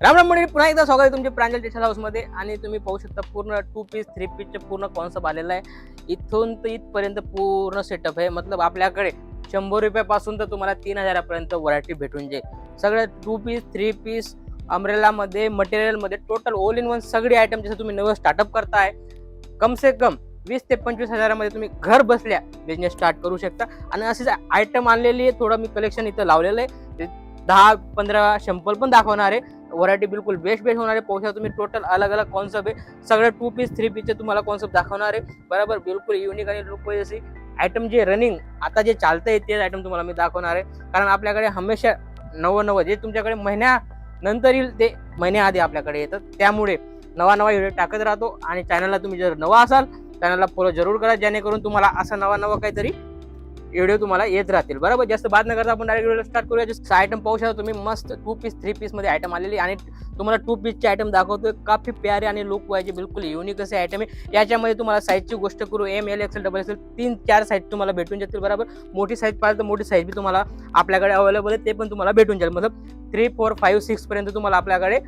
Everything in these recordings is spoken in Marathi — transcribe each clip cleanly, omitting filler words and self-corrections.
राम राम मंडळी, पुन्हा एकदा स्वागत आहे तुमचे प्रांजल टेक्सटाईल हाऊस मध्ये. आणि तुम्ही पाहू शकता पूर्ण 2 पीस 3 पीसचे पूर्ण कॉन्सेप्ट आलेला आहे. इथून तर इथपर्यंत पूर्ण सेटअप आहे. मतलब आपल्याकडे 100 रुपयापासून तर तुम्हाला 3000 पर्यंत व्हरायटी भेटून जाईल. सगळं 2 पीस 3 पीस अम्ब्रेला मध्ये, मटेरियल मध्ये, टोटल ऑल इन वन सगळी आयटम. जसं तुम्ही नवं स्टार्टअप करताय, कम से कम 20 ते 25 हजारामध्ये तुम्ही घर बसल्या बिझनेस स्टार्ट करू शकता. आणि असेच आयटम आणलेली आहे. थोडं मी कलेक्शन इथं लावलेलं आहे. 10-15 शॅम्पल पण दाखवणार आहे. व्हरायटी बिलकुल बेस्ट होणार आहे. पाहू शकता तुम्ही टोटल अलग अलग कॉन्सेप्ट आहे. सगळं 2 पीस 3 पीसचे तुम्हाला कॉन्सेप्ट दाखवणार आहे. बरोबर, बिलकुल युनिक आणि लुक वाईज अशी आयटम जे रनिंग आता जे चालतंय तेच आयटम तुम्हाला मी दाखवणार आहे. कारण आपल्याकडे हमेशा नवं जे तुमच्याकडे महिन्यानंतर येईल ते महिन्याआधी आपल्याकडे येतात. त्यामुळे नवा व्हिडिओ टाकत राहतो. आणि चॅनलला तुम्ही जर नवा असाल, चॅनलला फॉलो जरूर करा, जेणेकरून तुम्हाला असा नवा काहीतरी व्हिडिओ तुम्हाला येत राहतील. बरोबर, जास्त बाद न करता आपण डायरेक्ट व्हिडिओ स्टार्ट करूया. जस्ट आयटम पाहू शकता तुम्ही, मस्त 2 पीस 3 पीस मध्ये आयटम आलेली. आणि तुम्हाला 2 पीसचे आयटम दाखवतोय. काफी प्यारे आणि लुक वाईज बिलकुल युनिक असे आयटम आहे. याच्यामध्ये तुम्हाला साईजची गोष्ट करू, M L XL double XL 3-4 size तुम्हाला भेटून जातील. बरोबर, मोठी साईज पाहिजे तर मोठी साईज बी तुम्हाला आपल्याकडे अवेलेबल आहे, ते पण तुम्हाला भेटून जाईल. मतलब 3, 4, 5, 6 पर्यंत तुम्हाला आपल्याकडे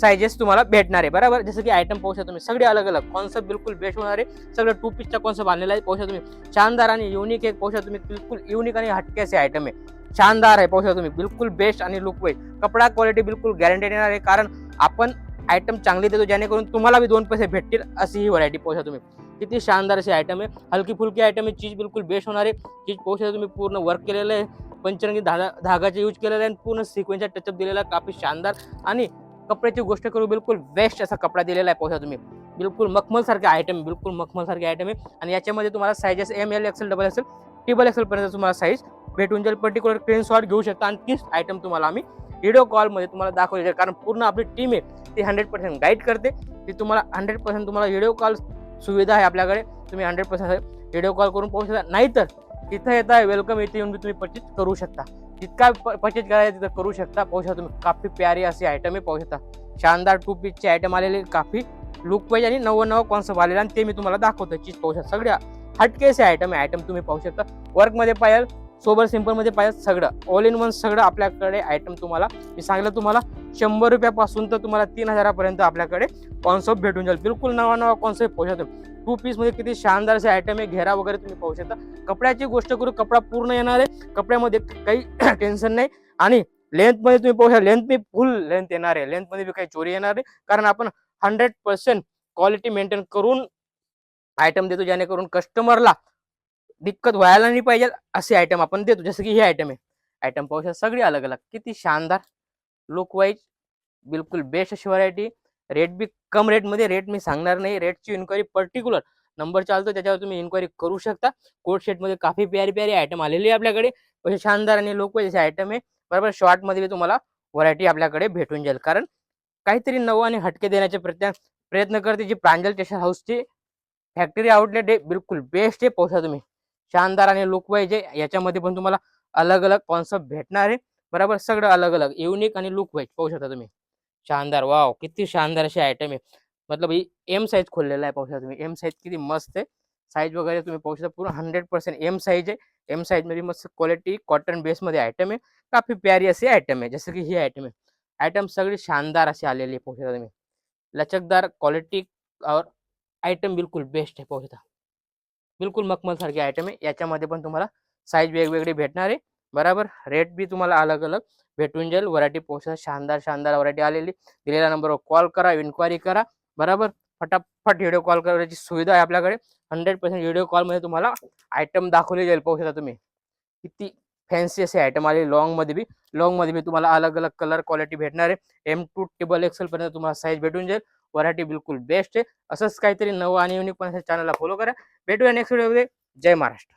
साइजेस तुम्हाला भेटणार आहे. बरोबर, जसं की आयटम पाहू शकता तुम्ही, सगळे अलग अलग कॉन्सेप्ट बिलकुल बेस्ट होणार आहे. सगळं 2 पीसचा कॉन्सेप्ट आणलेला आहे. पाहू शकता तुम्ही, शानदार आणि युनिक आहे. पाहू शकता तुम्ही, बिलकुल युनिक आणि हटके असे आयटम आहे. शानदार आहे. पाहू शकता तुम्ही, बिलकुल बेस्ट आणि लुक वाईज कपडा क्वालिटी बिलकुल गॅरंटेड येणार आहे. कारण आपण आयटम चांगली देतो, जेणेकरून तुम्हाला भी 2 पैसे भेटतील अशी ही व्हरायटी. पाहू शकता तुम्ही, किती शानदार अशी आयटम आहे. हलकी फुलकी आयटम आहे. चीज बिलकुल बेस्ट होणार आहे. चीज पाहू शकता तुम्ही, पूर्ण वर्क केलेलं आहे. पंचरंगी धागाचा यूज केलेला आहे. पूर्ण सिक्वेन्सचा टचअप दिलेला आहे. काफी शानदार. आणि कपड्याची गोष्ट करू, बिलकुल बेस्ट असा कपडा दिलेला आहे. पाहू तुम्ही, बिलकुल मखमल सारखे आयटम, बिलकुल मखमल सारखे आयटम आहे. आणि याच्यामध्ये तुम्हाला sizes M L XL double XL triple XL पर्यंत तुम्हाला साईज भेटून जाईल. पर्टिक्युलर स्क्रीनशॉट घेऊ शकता. आणि तीच आयटम तुम्हाला आम्ही व्हिडिओ कॉलमध्ये तुम्हाला दाखवली जाईल. कारण पूर्ण आपली टीम आहे ती 100% गाईड करते. ती तुम्हाला 100% तुम्हाला व्हिडिओ कॉल सुविधा आहे आपल्याकडे. तुम्ही 100% व्हिडिओ कॉल करून पाहू शकता. नाहीतर तिथं येता वेलकम, इथे येऊन तुम्ही परचेस करू शकता. जितका परचेज करायचं तिथं करू शकता. पाहू शकता तुम्ही, काफी प्यारी अशी आयटम आहे. पाहू शकता, शानदार 2 पीसचे आयटम आलेले, काफी लुक वाईज आणि नवं कॉन्सेप्ट आलेला. आणि ते मी तुम्हाला दाखवतो. चीज पाहू शकता, सगळ्या हटके असे आयटम आहे. आयटम तुम्ही पाहू शकता, वर्क मध्ये पाहिजे, सोबर सिंपल मध्ये पाहिजे, सगळं ऑल इन वन सगळं आपल्याकडे आयटम. तुम्हाला मी सांगितलं, तुम्हाला 100 रुपयापासून तर तुम्हाला 3000 पर्यंत आपल्याकडे कॉन्सेप्ट भेटून जाईल. बिलकुल नवा कॉन्सेप्ट पाहू शकता. 2 पीस मध्ये किती शानदार असे आयटम आहे. घेरा वगैरे तुम्ही पाहू शकता. कपड्याची गोष्ट करू, कपडा पूर्ण येणार आहे. कपड्यामध्ये काही टेन्शन नाही. आणि लेंथ मध्ये तुम्ही पाहू शकता, लेंथ मी फुल लेंथ येणार आहे. लेंथ मध्ये काही चोरी येणार नाही. कारण आपण 100% क्वालिटी मेंटेन करून आयटम देतो, जेणेकरून कस्टमरला दिक्कत व्हायला नाही पाहिजे असे आयटम आपण देतो. जसं की हे आयटम आहे. आयटम पाहू शकता, सगळी अलग अलग, किती शानदार लुक वाईज बिलकुल बेस्ट अशी व्हरायटी. रेट बी कम रेटमध्ये. रेट मी सांगणार नाही. रेटची इन्क्वायरी पर्टिक्युलर नंबर चालतो, त्याच्यावर तुम्ही इन्क्वायरी करू शकता. कोट सेटमध्ये काफी प्यारी आयटम आलेली आहे आपल्याकडे. असे शानदार आणि लुक वाईज आयटम आहे. बरोबर, शॉर्टमध्ये तुम्हाला व्हरायटी आपल्याकडे भेटून जाईल. कारण काहीतरी नवं आणि हटके देण्याचे प्रयत्न करते जी प्रांजल टेक्सटाईल हाऊसची फॅक्टरी आउटलेट आहे. बिलकुल बेस्ट आहे. पाहू तुम्ही, शानदार आणि लुक वाईज आहे. याच्यामध्ये पण तुम्हाला अलग अलग कॉन्सेप्ट भेटणार आहे. बरोबर, सगळं अलग अलग युनिक आणि लुक वाईज पाहू शकता तुम्ही. शानदार, वाव, किती शानदार असे आयटम आहे. मतलब ही एम साईज खोललेला आहे. पाहू शकता तुम्ही, एम साईज किती मस्त आहे. साईज वगैरे तुम्ही पाहू शकता, पूर्ण 100% एम साईज आहे. एम साईज मध्ये मस्त क्वालिटी कॉटन बेस मध्ये आयटम आहे. काफी प्यारी असे आयटम आहे. जसं की ही आयटम आहे. आयटम सगळी शानदार अशी आलेली आहे. पाहू शकता तुम्ही, लचकदार क्वालिटी और आयटम बिलकुल बेस्ट आहे. पाहू शकता, बिलकुल मखमल सारखी आयटम आहे. याच्यामध्ये पण तुम्हाला साईज वेगवेगळी भेटणार आहे. बरोबर, रेट बी तुम्हाला अलग अलग भेटून जाईल. व्हरायटी पोहोचा, शानदार व्हरायटी आलेली. दिलेल्या नंबरवर कॉल करा, इन्क्वायरी करा. बरोबर, फटाफट व्हिडिओ कॉल करायची सुविधा आहे आपल्याकडे. 100% व्हिडिओ कॉलमध्ये तुम्हाला आयटम दाखवले जाईल. पाहू शकता तुम्ही, किती फॅन्सी असे आयटम आले. लॉंग मध्ये बी तुम्हाला अलग अलग कलर क्वालिटी भेटणार आहे. M2 ट्रिपल एक्सेल पर्यंत तुम्हाला साईज भेटून जाईल. व्हरायटी बिलकुल बेस्ट आहे. असंच काहीतरी नवं आणि युनिक पण चॅनलला फॉलो करा. भेटूया नेक्स्ट व्हिडिओमध्ये. जय महाराष्ट्र.